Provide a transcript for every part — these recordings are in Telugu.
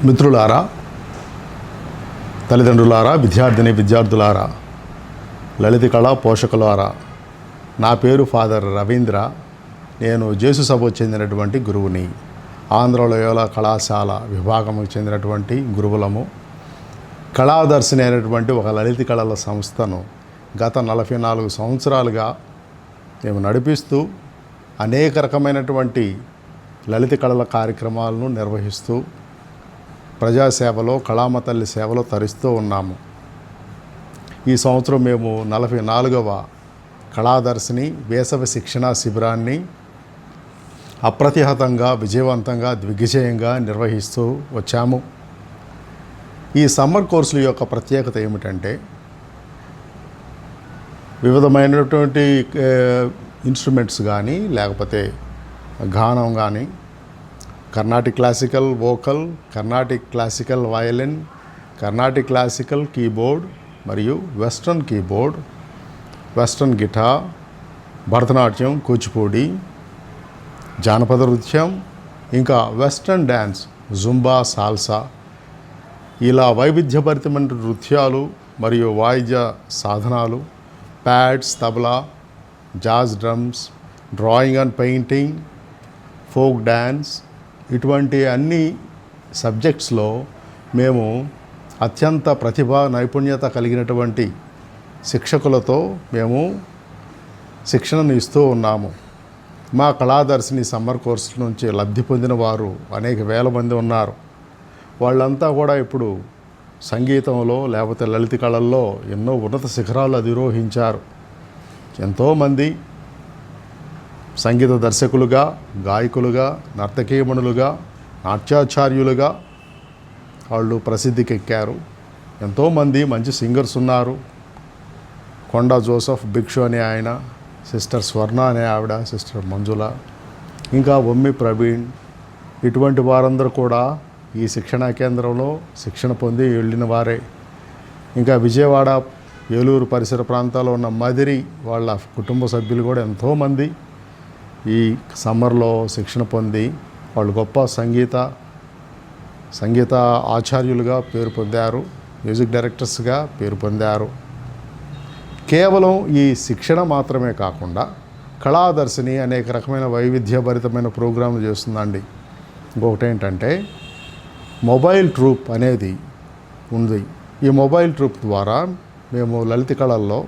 మిత్రులారా, తల్లిదండ్రులారా, విద్యార్థులారా, లలిత కళా పోషకులారా, నా పేరు ఫాదర్ రవీంద్ర. నేను జేసు సభకు చెందినటువంటి గురువుని. ఆంధ్ర లోయోలా కళాశాల విభాగముకు చెందినటువంటి గురువులము. కళాదర్శిని అయినటువంటి ఒక లలిత కళల సంస్థను గత 44 సంవత్సరాలుగా మేము నడిపిస్తూ అనేక రకమైనటువంటి లలిత కళల కార్యక్రమాలను నిర్వహిస్తూ ప్రజాసేవలో, కళామ తల్లి సేవలో తరిస్తూ ఉన్నాము. ఈ సంవత్సరం మేము 44వ కళాదర్శిని వేసవి శిక్షణా శిబిరాన్ని అప్రతిహతంగా, విజయవంతంగా, దిగ్విజయంగా నిర్వహిస్తూ వచ్చాము. ఈ సమ్మర్ కోర్సుల యొక్క ప్రత్యేకత ఏమిటంటే, వివిధమైనటువంటి ఇన్స్ట్రుమెంట్స్ కానీ, లేకపోతే గానం కానీ, Carnatic classical vocal, Carnatic classical violin, Carnatic classical keyboard మరియు western keyboard, western guitar, Bharatanatyam, Kuchipudi, జానపద నృత్యం, ఇంకా వెస్ట్రన్ డ్యాన్స్, జుంబా, సాల్సా, ఇలా వైవిధ్యభరితమైన నృత్యాలు మరియు వాయిద్య సాధనాలు, pads, tabla, jazz drums, drawing and painting, folk dance, ఇటువంటి అన్ని సబ్జెక్ట్స్లో మేము అత్యంత ప్రతిభ, నైపుణ్యత కలిగినటువంటి శిక్షకులతో మేము శిక్షణను ఇస్తూ ఉన్నాము. మా కళాదర్శిని సమ్మర్ కోర్సు నుంచి లబ్ధి పొందిన వారు అనేక వేల మంది ఉన్నారు. వాళ్ళంతా కూడా ఇప్పుడు సంగీతంలో, లేకపోతే లలిత కళల్లో ఎన్నో ఉన్నత శిఖరాలు అధిరోహించారు. ఎంతోమంది సంగీత దర్శకులుగా, గాయకులుగా, నర్తకీమణులుగా, నాట్యాచార్యులుగా వాళ్ళు ప్రసిద్ధికెక్కారు. ఎంతోమంది మంచి సింగర్స్ ఉన్నారు. కొండా జోసెఫ్ భిక్షు అనే ఆయన, సిస్టర్ స్వర్ణ అనే ఆవిడ, సిస్టర్ మంజుల, ఇంకా ఒమ్మి ప్రవీణ్, ఇటువంటి వారందరూ కూడా ఈ శిక్షణా కేంద్రంలో శిక్షణ పొంది వెళ్ళిన వారే. ఇంకా విజయవాడ, ఏలూరు పరిసర ప్రాంతాల్లో ఉన్న మదిరి వాళ్ళ కుటుంబ సభ్యులు కూడా ఎంతోమంది ఈ సమ్మర్లో శిక్షణ పొంది వాళ్ళు గొప్ప సంగీత ఆచార్యులుగా పేరు పొందారు, మ్యూజిక్ డైరెక్టర్స్గా పేరు పొందారు. కేవలం ఈ శిక్షణ మాత్రమే కాకుండా కళాదర్శిని అనేక రకమైన వైవిధ్యభరితమైన ప్రోగ్రాంలు చేస్తుందండి. ఇంకొకటి ఏంటంటే, మొబైల్ ట్రూప్ అనేది ఉంది. ఈ మొబైల్ ట్రూప్ ద్వారా మేము లలిత కళల్లో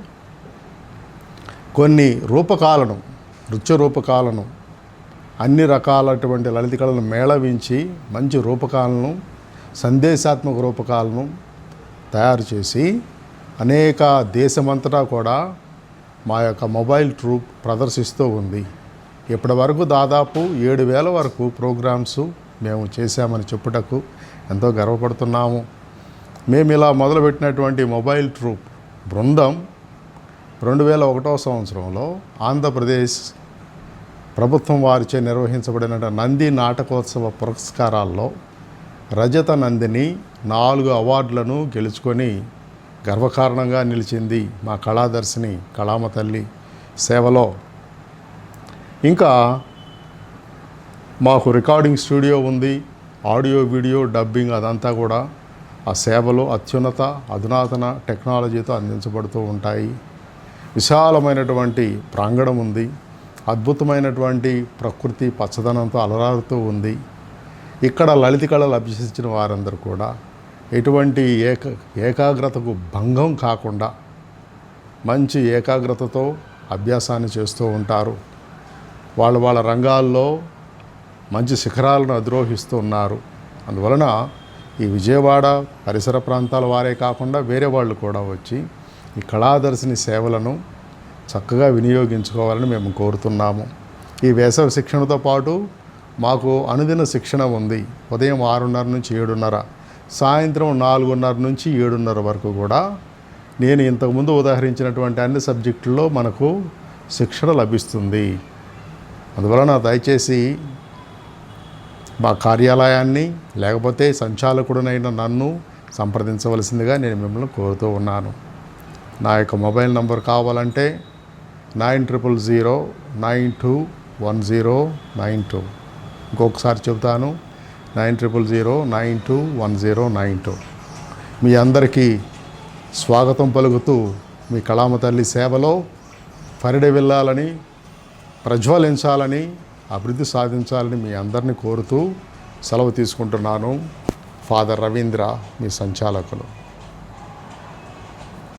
కొన్ని రూపకాలను, నృత్య రూపకాలను, అన్ని రకాలటువంటి లలిత కళలను మేళవించి మంచి రూపకాలను, సందేశాత్మక రూపకాలను తయారు చేసి అనేక దేశమంతటా కూడా మా యొక్క మొబైల్ ట్రూప్ ప్రదర్శిస్తూ ఉంది. ఇప్పటి వరకు దాదాపు 7,000 వరకు ప్రోగ్రామ్స్ మేము చేశామని చెప్పుటకు ఎంతో గర్వపడుతున్నాము. మేము ఇలా మొదలుపెట్టినటువంటి మొబైల్ ట్రూప్ బృందం 2001వ సంవత్సరంలో ఆంధ్రప్రదేశ్ ప్రభుత్వం వారిచే నిర్వహించబడిన నంది నాటకోత్సవ పురస్కారాల్లో రజత నందిని 4 అవార్డులను గెలుచుకొని గర్వకారణంగా నిలిచింది మా కళాదర్శిని కళామ తల్లి సేవలో. ఇంకా మాకు రికార్డింగ్ స్టూడియో ఉంది. ఆడియో, వీడియో, డబ్బింగ్ అదంతా కూడా ఆ సేవలో అత్యున్నత అధునాతన టెక్నాలజీతో అందించబడుతూ ఉంటాయి. విశాలమైనటువంటి ప్రాంగణం ఉంది. అద్భుతమైనటువంటి ప్రకృతి పచ్చదనంతో అలరారుతూ ఉంది. ఇక్కడ లలిత కళలు అభ్యసించిన వారందరూ కూడా ఎటువంటి ఏకాగ్రతకు భంగం కాకుండా మంచి ఏకాగ్రతతో అభ్యాసాన్ని చేస్తూ ఉంటారు. వాళ్ళ రంగాల్లో మంచి శిఖరాలను అధిరోహిస్తూ ఉన్నారు. అందువలన ఈ విజయవాడ పరిసర ప్రాంతాల వారే కాకుండా వేరే వాళ్ళు కూడా వచ్చి ఈ కళాదర్శిని సేవలను చక్కగా వినియోగించుకోవాలని మేము కోరుతున్నాము. ఈ వేసవి శిక్షణతో పాటు మాకు అనుదిన శిక్షణ ఉంది. ఉదయం 6:30 నుంచి 7:30, సాయంత్రం 4:30 నుంచి 7:30 వరకు కూడా నేను ఇంతకుముందు ఉదాహరించినటువంటి అన్ని సబ్జెక్టుల్లో మనకు శిక్షణ లభిస్తుంది. అందువలన దయచేసి మా కార్యాలయాన్ని, లేకపోతే సంచాలకుడినైన నన్ను సంప్రదించవలసిందిగా నేను మిమ్మల్ని కోరుతూ ఉన్నాను. నా యొక్క మొబైల్ నంబర్ కావాలంటే 9000921092. ఇంకొకసారి చెబుతాను, 9009291092. మీ అందరికీ స్వాగతం పలుకుతూ మీ కళామ తల్లి సేవలో పరిడి వెళ్ళాలని, ప్రజ్వలించాలని, అభివృద్ధి సాధించాలని మీ అందరినీ కోరుతూ సెలవు తీసుకుంటున్నాను. ఫాదర్ రవీంద్ర, మీ సంచాలకులు.